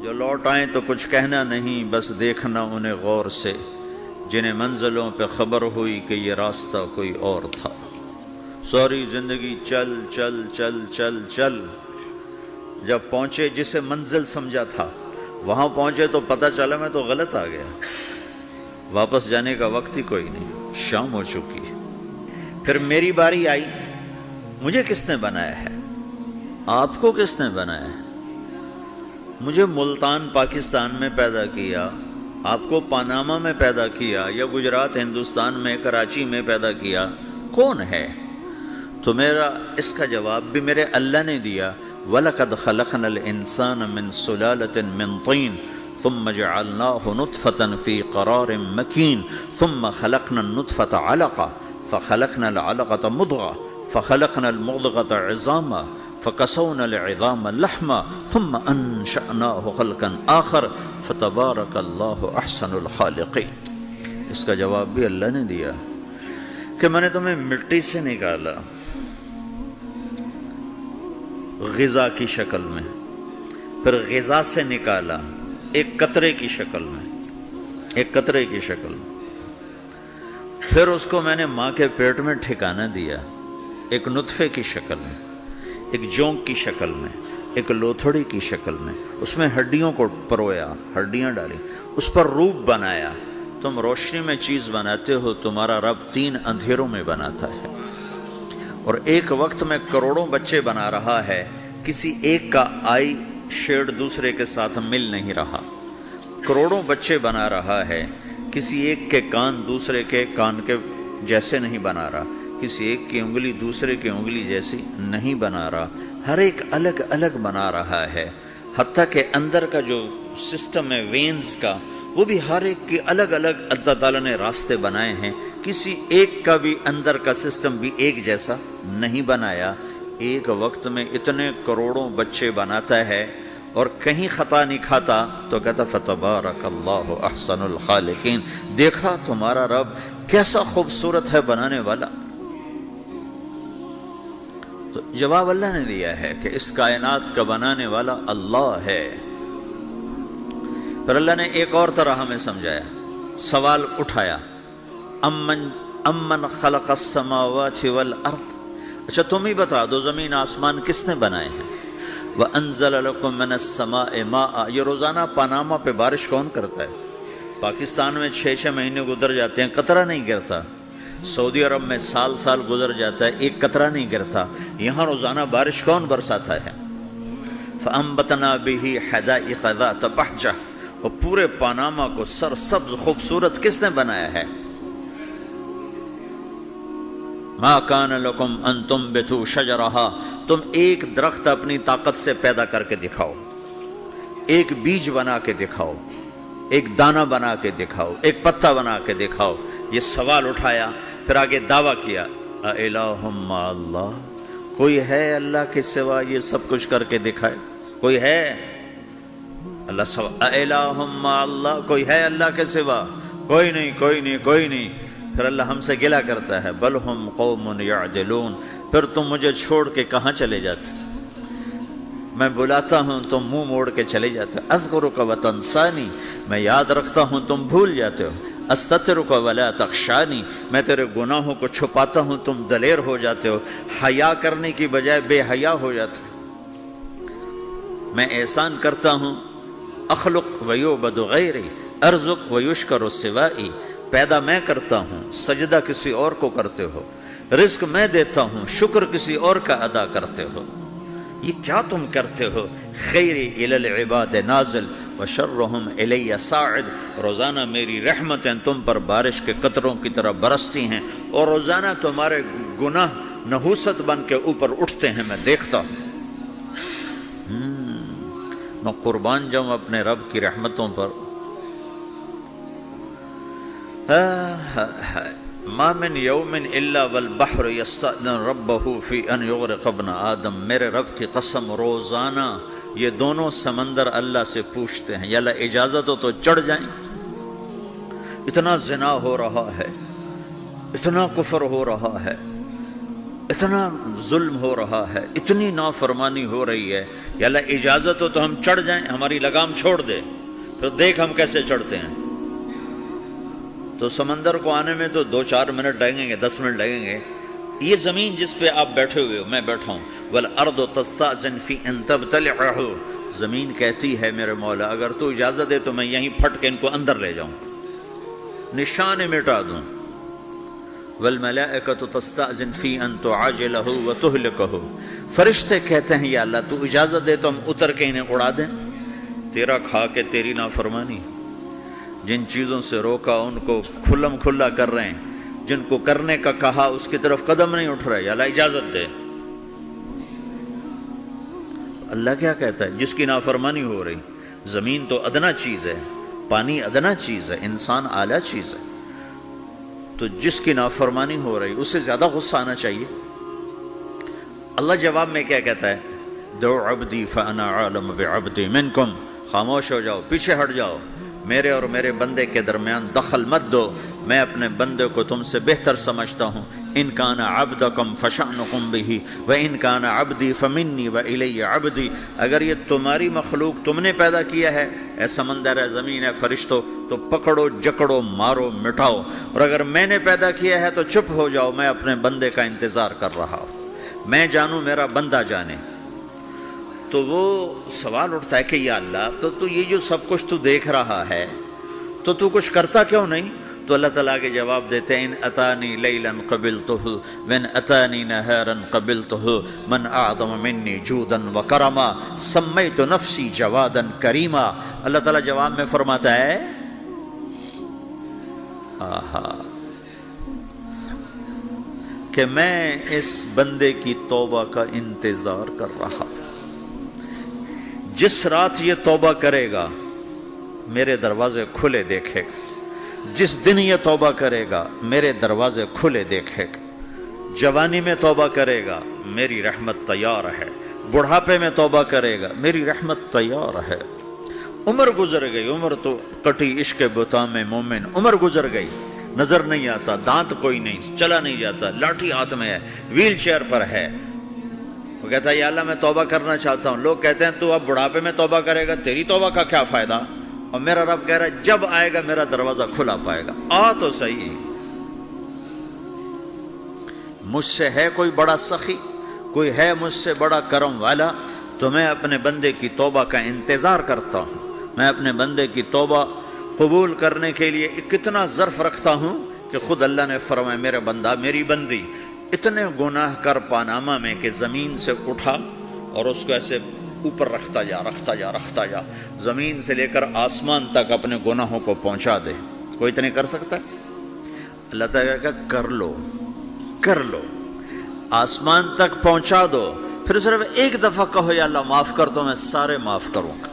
جو لوٹ آئیں تو کچھ کہنا نہیں، بس دیکھنا انہیں غور سے، جنہیں منزلوں پہ خبر ہوئی کہ یہ راستہ کوئی اور تھا۔ ساری زندگی چل چل چل چل چل، جب پہنچے جسے منزل سمجھا تھا وہاں پہنچے تو پتہ چلا میں تو غلط آ گیا، واپس جانے کا وقت ہی کوئی نہیں، شام ہو چکی۔ پھر میری باری آئی، مجھے کس نے بنایا ہے؟ آپ کو کس نے بنایا ہے؟ مجھے ملتان پاکستان میں پیدا کیا، آپ کو پاناما میں پیدا کیا، یا گجرات ہندوستان میں کراچی میں پیدا کیا، کون ہے؟ تو میرا اس کا جواب بھی میرے اللہ نے دیا، وَلَقَدْ خَلَقْنَا الْإِنسَانَ مِنْ سُلَالَةٍ مِّن طِينٍ ثُمَّ جَعَلْنَاهُ نُطْفَةً فِي قَرَارٍ مَّكِينٍ ثُمَّ خَلَقْنَا النُّطْفَةَ عَلَقَةً فَخَلَقْنَا الْعَلَقَةَ مُضْغَةً فَخَلَقْنَا الْمُضْغَةَ عِظَامًا فَكَسَوْنَا الْعِظَامَ لَحْمًا ثُمَّ أَنشَأْنَاهُ خَلْقًا آخَرَ فَتَبَارَكَ اللَّهُ أَحْسَنُ الْخَالِقِينَ۔ اس کا جواب بھی اللہ نے دیا کہ میں نے تمہیں مٹی سے نکالا غذا کی شکل میں، پھر غذا سے نکالا ایک قطرے کی شکل میں، ایک قطرے کی شکل میں، پھر اس کو میں نے ماں کے پیٹ میں ٹھکانہ دیا ایک نطفے کی شکل میں، ایک جونک کی شکل میں، ایک لوتھڑی کی شکل میں، اس میں ہڈیوں کو پرویا، ہڈیاں ڈالی، اس پر روپ بنایا۔ تم روشنی میں چیز بناتے ہو، تمہارا رب 3 اندھیروں میں بناتا ہے، اور ایک وقت میں کروڑوں بچے بنا رہا ہے، کسی ایک کا آئی شیڈ دوسرے کے ساتھ مل نہیں رہا، کروڑوں بچے بنا رہا ہے، کسی ایک کے کان دوسرے کے کان کے جیسے نہیں بنا رہا، کسی ایک کی انگلی دوسرے کی انگلی جیسی نہیں بنا رہا، ہر ایک الگ الگ بنا رہا ہے، حتیٰ کہ اندر کا جو سسٹم ہے وینز کا، وہ بھی ہر ایک کی الگ الگ اللہ تعالیٰ نے راستے بنائے ہیں، کسی ایک کا بھی اندر کا سسٹم بھی ایک جیسا نہیں بنایا۔ ایک وقت میں اتنے کروڑوں بچے بناتا ہے اور کہیں خطا نہیں کھاتا، تو کہتا فتبارک اللہ احسن الخالقین، دیکھا تمہارا رب کیسا خوبصورت ہے بنانے والا۔ تو جواب اللہ نے دیا ہے کہ اس کائنات کا بنانے والا اللہ ہے۔ پھر اللہ نے ایک اور طرح ہمیں سمجھایا، سوال اٹھایا، امن خلق السماوات والارض، اچھا تم ہی بتا دو زمین آسمان کس نے بنائے ہیں؟ وَأَنزَلَ لَكُم مِّنَ السَّمَاءِ مَاءً، یہ روزانہ پاناما پہ بارش کون کرتا ہے؟ پاکستان میں 6 مہینے گزر جاتے ہیں، قطرہ نہیں گرتا، سعودی عرب میں سال گزر جاتا ہے، ایک قطرہ نہیں گرتا، یہاں روزانہ بارش کون برساتا ہے؟ فَأَنبَتْنَا بِهِ حَدَائِقَ ذَاتَ بَهْجَةٍ، اور پورے پاناما کو سرسبز خوبصورت کس نے بنایا ہے؟ مَا كَانَ لَكُمْ أَن تُنبِتُوا شَجَرَهَا، تم ایک درخت اپنی طاقت سے پیدا کر کے دکھاؤ، ایک بیج بنا کے دکھاؤ، ایک دانہ بنا کے دکھاؤ، ایک پتا بنا کے دکھاؤ۔ یہ سوال اٹھایا، پھر آگے دعویٰ کیا، اَإِلَٰهٌ مَّعَ اللَّهِ، کوئی ہے اللہ کے سوا یہ سب کچھ کر کے دکھائے؟ کوئی ہے؟ اللہ سوا اِلَٰهٌ مَّعَ اللَّهِ، کوئی ہے اللہ کے سوا؟ کوئی نہیں، کوئی نہیں، کوئی نہیں۔ پھر اللہ ہم سے گلہ کرتا ہے، بل ہم قوم یعدلون، پھر تم مجھے چھوڑ کے کہاں چلے جاتے؟ میں بلاتا ہوں تم منہ موڑ کے چلے جاتے ہو، اذکرک وتنسانی، میں یاد رکھتا ہوں تم بھول جاتے ہو، استترک ولا تخشانی، میں تیرے گناہوں کو چھپاتا ہوں تم دلیر ہو جاتے ہو، حیا کرنے کی بجائے بے حیا ہو جاتے ہو۔ میں احسان کرتا ہوں، اخلق ویعبد غیری ارزق ویشکر سوائی، پیدا میں کرتا ہوں، سجدہ کسی اور کو کرتے ہو، رزق میں دیتا ہوں، شکر کسی اور کا ادا کرتے ہو، یہ کیا تم کرتے ہو؟ خیری الی العباد نازل وشرہم الی صاعد، روزانہ میری رحمتیں تم پر بارش کے قطروں کی طرح برستی ہیں، اور روزانہ تمہارے گناہ نحوست بن کے اوپر اٹھتے ہیں، میں دیکھتا ہوں۔ میں قربان جاؤں اپنے رب کی رحمتوں پر۔ ما من یوم الا والبحر یستأذن ربہ فی ان یغرق ابن آدم، میرے رب کی قسم روزانہ یہ دونوں سمندر اللہ سے پوچھتے ہیں، یا اللہ اجازت ہو تو چڑھ جائیں، اتنا زنا ہو رہا ہے، اتنا کفر ہو رہا ہے، اتنا ظلم ہو رہا ہے، اتنی نافرمانی ہو رہی ہے، یا اللہ اجازت ہو تو ہم چڑھ جائیں، ہماری لگام چھوڑ دے، پھر دیکھ ہم کیسے چڑھتے ہیں۔ تو سمندر کو آنے میں تو 2-4 منٹ لگیں گے، 10 منٹ لگیں گے۔ یہ زمین جس پہ آپ بیٹھے ہوئے ہو، میں بیٹھا ہوں، وَالْأَرْضُ تَسْتَأْذِنُ فِي أَن تَبْتَلِعَهُ، زمین کہتی ہے میرے مولا اگر تو اجازت دے تو میں یہیں پھٹ کے ان کو اندر لے جاؤں، نشان مٹا دوں۔ وَالْمَلَائِكَةُ تَسْتَأْذِنُ فِي أَن تُعَاجِلَهُ وَتُهْلِكَهُ، فرشتے کہتے ہیں یا اللہ تو اجازت دے تو ہم اتر کے انہیں اڑا دیں، تیرا کھا کے تیری نافرمانی۔ جن چیزوں سے روکا ان کو کھلم کھلا کر رہے ہیں، جن کو کرنے کا کہا اس کی طرف قدم نہیں اٹھ رہے، یا اللہ اجازت دے۔ اللہ کیا کہتا ہے؟ جس کی نافرمانی ہو رہی، زمین تو ادنا چیز ہے، پانی ادنا چیز ہے، انسان اعلیٰ چیز ہے، تو جس کی نافرمانی ہو رہی اسے زیادہ غصہ آنا چاہیے۔ اللہ جواب میں کیا کہتا ہے؟ دو عبدی فانا عالم بعبدی منکم، خاموش ہو جاؤ، پیچھے ہٹ جاؤ، میرے اور میرے بندے کے درمیان دخل مت دو، میں اپنے بندے کو تم سے بہتر سمجھتا ہوں۔ ان کان عبدکم فشأنکم بہ وان کان عبدی فمنی والی عبدی، اگر یہ تمہاری مخلوق تم نے پیدا کیا ہے، اے سمندر ہے، زمین ہے، فرشتوں، تو پکڑو جکڑو مارو مٹاؤ، اور اگر میں نے پیدا کیا ہے تو چپ ہو جاؤ، میں اپنے بندے کا انتظار کر رہا ہوں، میں جانوں میرا بندہ جانے۔ تو وہ سوال اٹھتا ہے کہ یا اللہ تو یہ جو سب کچھ تو دیکھ رہا ہے تو کچھ کرتا کیوں نہیں؟ تو اللہ تعالیٰ کے جواب دیتے ہیں ان اتانی لیلا قبلتہ وان اتانی نہارا قبلتہ من اعظم منی جودا وکرما سمیت نفسی جوادا کریما۔ اللہ تعالیٰ جواب میں فرماتا ہے کہ میں اس بندے کی توبہ کا انتظار کر رہا ہوں، جس رات یہ توبہ کرے گا میرے دروازے کھلے دیکھے گا، جس دن یہ توبہ کرے گا میرے دروازے کھلے دیکھے گا، جوانی میں توبہ کرے گا میری رحمت تیار ہے، بڑھاپے میں توبہ کرے گا میری رحمت تیار ہے۔ عمر گزر گئی، عمر تو کٹی عشق بتا میں مومن، عمر گزر گئی، نظر نہیں آتا، دانت کوئی نہیں، چلا نہیں جاتا، لاٹھی ہاتھ میں ہے، ویل چیئر پر ہے، وہ کہتا ہے یا اللہ میں توبہ کرنا چاہتا ہوں۔ لوگ کہتے ہیں تو اب بڑھاپے میں توبہ کرے گا، تیری توبہ کا کیا فائدہ؟ اور میرا رب کہہ رہا ہے جب آئے گا میرا دروازہ کھلا پائے گا، آ تو صحیح۔ مجھ سے ہے کوئی بڑا سخی، کوئی ہے مجھ سے بڑا کرم والا، تو میں اپنے بندے کی توبہ کا انتظار کرتا ہوں، میں اپنے بندے کی توبہ قبول کرنے کے لیے کتنا ظرف رکھتا ہوں کہ خود اللہ نے فرمایا میرا بندہ میری بندی اتنے گناہ کر پاناما میں کہ زمین سے اٹھا اور اس کو ایسے اوپر رکھتا جا، زمین سے لے کر آسمان تک اپنے گناہوں کو پہنچا دے۔ کوئی اتنے کر سکتا ہے؟ اللہ تعالیٰ کا کر لو، آسمان تک پہنچا دو، پھر صرف ایک دفعہ کہو یا اللہ معاف کر دو، میں سارے معاف کروں گا،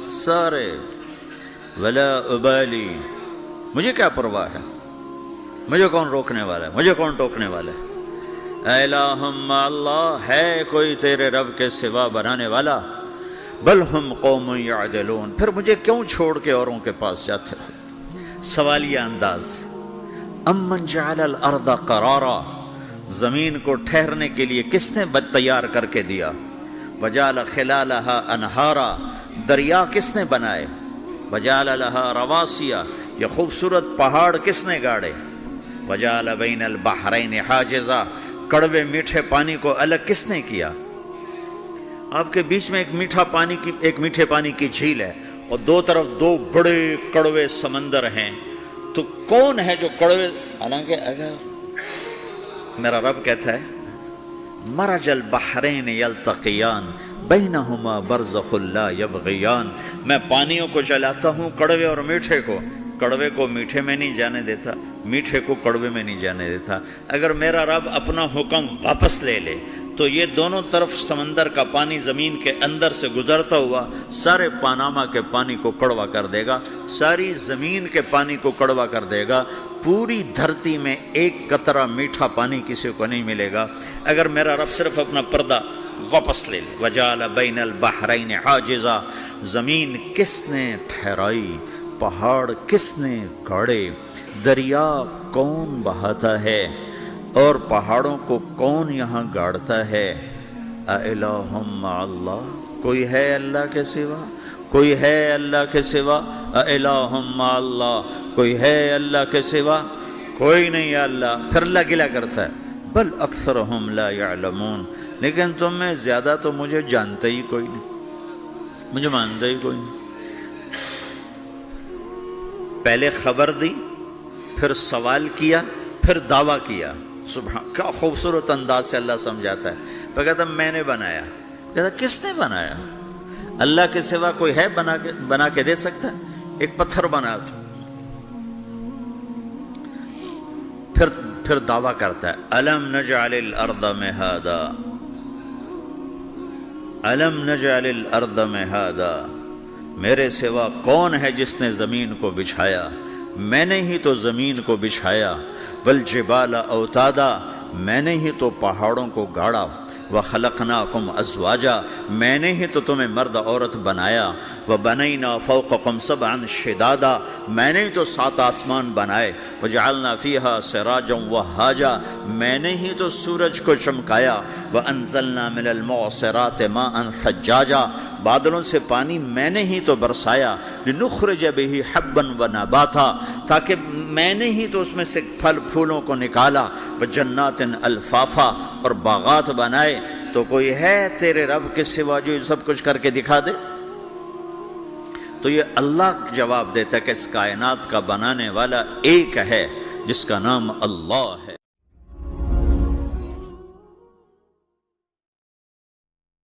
سارے، ولا ابالی، مجھے کیا پرواہ ہے، مجھے کون روکنے والا ہے، مجھے کون ٹوکنے والا ہے۔ اے الہم اللہ، ہے کوئی تیرے رب کے سوا بنانے والا؟ بل ہم قوم یعدلون، پھر مجھے کیوں چھوڑ کے اوروں کے پاس جاتے ہو؟ سوالیہ انداز۔ امن جعل الارض قرارا، زمین کو ٹھہرنے کے لیے کس نے تیار کر کے دیا؟ وجعل خلالہا انہارا، دریا کس نے بنائے؟ وجعل لہا رواسیا، یہ خوبصورت پہاڑ کس نے گاڑے؟ وجعل بین البحرین حاجزا، کڑوے میٹھے پانی کو الگ کس نے کیا؟ آپ کے بیچ میں ایک میٹھے پانی کی جھیل ہے اور دو طرف دو بڑے کڑوے سمندر ہیں، تو کون ہے جو کڑوے؟ حالانکہ اگر میرا رب کہتا ہے مرج البحرین یلتقیان بینہما برزخ لا یبغیان، میں پانیوں کو چلاتا ہوں، کڑوے اور میٹھے کو، کڑوے کو میٹھے میں نہیں جانے دیتا، میٹھے کو کڑوے میں نہیں جانے دیتا۔ اگر میرا رب اپنا حکم واپس لے لے تو یہ دونوں طرف سمندر کا پانی زمین کے اندر سے گزرتا ہوا سارے پاناما کے پانی کو کڑوا کر دے گا، ساری زمین کے پانی کو کڑوا کر دے گا، پوری دھرتی میں ایک قطرہ میٹھا پانی کسی کو نہیں ملے گا اگر میرا رب صرف اپنا پردہ واپس لے لے۔ وجعل بین البحرین حاجزا، زمین کس نے ٹھہرائی، پہاڑ کس نے گاڑے، دریا کون بہاتا ہے؟ اور پہاڑوں کو کون یہاں گاڑتا ہے؟ اَإِلَٰهٌ مَّعَ اللَّهِ، کوئی ہے اللہ کے سوا؟ کوئی ہے اللہ کے سوا؟ اِلَٰهٌ مَّعَ اللَّهِ، کوئی ہے اللہ کے سوا؟ کوئی نہیں ہے اللہ۔ پھر اللہ گلہ کرتا ہے بل اکثرہم لا یعلمون، لیکن تم میں زیادہ تو مجھے جانتا ہی کوئی نہیں، مجھے مانتا ہی کوئی نہیں۔ پہلے خبر دی، پھر سوال کیا، پھر دعویٰ کیا۔ سبحان، کیا خوبصورت انداز سے اللہ سمجھاتا ہے۔ تو کہتا میں نے بنایا، کہتا کس نے بنایا؟ اللہ کے سوا کوئی ہے بنا کے دے سکتا ہے؟ ایک پتھر بنا تو پھر دعویٰ کرتا ہے الم نجعل الارض مہادا، الم نجعل الارض مہادا، میرے سوا کون ہے جس نے زمین کو بچھایا؟ میں نے ہی تو زمین کو بچھایا۔ والجبال اوتادا، میں نے ہی تو پہاڑوں کو گاڑا۔ وخلقناکم ازواجا، میں نے ہی تو تمہیں مرد عورت بنایا۔ وبنینا فوقکم سبعا شدادا، میں نے ہی تو 7 آسمان بنائے۔ وجعلنا فیہا سراجا وہاجا، میں نے ہی تو سورج کو چمکایا۔ وانزلنا من المعصرات ماء ثجاجا، بادلوں سے پانی میں نے ہی تو برسایا۔ لنخرج بہ حبا ونباتا، تاکہ میں نے ہی تو اس میں سے پھل پھولوں کو نکالا۔ وجنات الفافا، اور باغات بنائے۔ تو کوئی ہے تیرے رب کے سوا جو سب کچھ کر کے دکھا دے؟ تو یہ اللہ جواب دیتا ہے کہ اس کائنات کا بنانے والا ایک ہے جس کا نام اللہ ہے۔